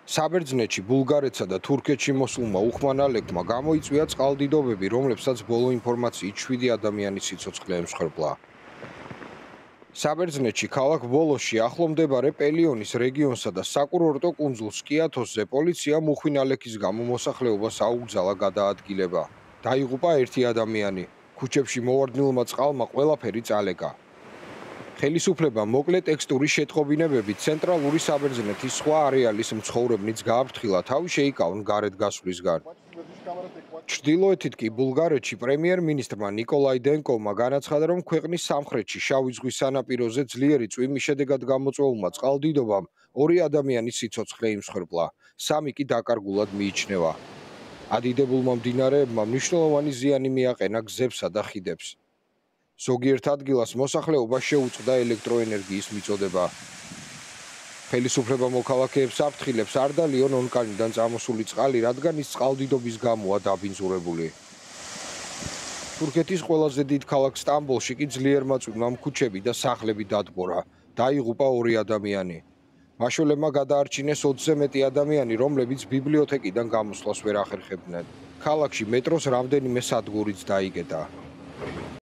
საბერძნეთში, ბულგარეთსა და თურქეთში მოსულმა უხმანალეკმა გამოიწვია წყალდიდობები, რომლებსაც ბოლო ინფორმაციით 7 ადამიანის სიცოცხლე ემსხვერპლა. საბერძნეთში, ქალაქ ვოლოში, ახლო მდებარე პელიონის რეგიონსა და საკურორტო კუნძულ სკიათოსზე პოლიციამ უხმანალექის გამო მოსახლეობას აუგზალა გადაადგილება. დაიღუპა 1 ადამიანი. ქუჩებში მოვარდნილმა წყალმა ყველაფერი წალეკა. ხელისუფლებამ მოკლე ტექსტური შეტყობინებებით ცენტრალური საბერძნეთის სხვა არეალის მცხოვრებნიც გააფრთხილა თავი შეიკავონ გარეთ გასვლისგან. ჩრდილოეთით კი ბულგარეთში პრემიერ-მინისტრმა ნიკოლაი დენკოვმა განაცხადა, რომ ქვეყნის სამხრეთში შავი ზღვის სანაპიროზე ძლიერი წვიმის შედეგად გამოწვეულმა წყალდიდობამ 2 ადამიანის სიცოცხლე იმსხვერპლა, 3 კი დაკარგულად მიიჩნევა. ადიდებულმა მდინარეებმა მნიშვნელოვანი ზიანი მიაყენა გზებსა და ხიდებს. ზოგიერთ ადგილას მოსახლეობა შეუწყდა ელექტროენერგიის მიწოდება. ხელისუფლება მოქალაქეებს აფრთხილებს არ დალიონ ონკანიდან წამოსული წყალი, რადგან ის წყალდიდობის გამოა დაბინძურებული. თურქეთის ყველაზე დიდ ქალაქ სტამბოლში კი ძლიერმა წვიმამ ქუჩები და სახლები დადბორა. დაიღუპა 2 ადამიანი. მაშველებმა გადაარჩინეს 20-ზე მეტი ადამიანი, რომლებიც ბიბლიოთეკიდან გამოსვლას ვერ ახერხებდნენ. ქალაქში მეტროს რამდენიმე სადგურიც დაიკეტა.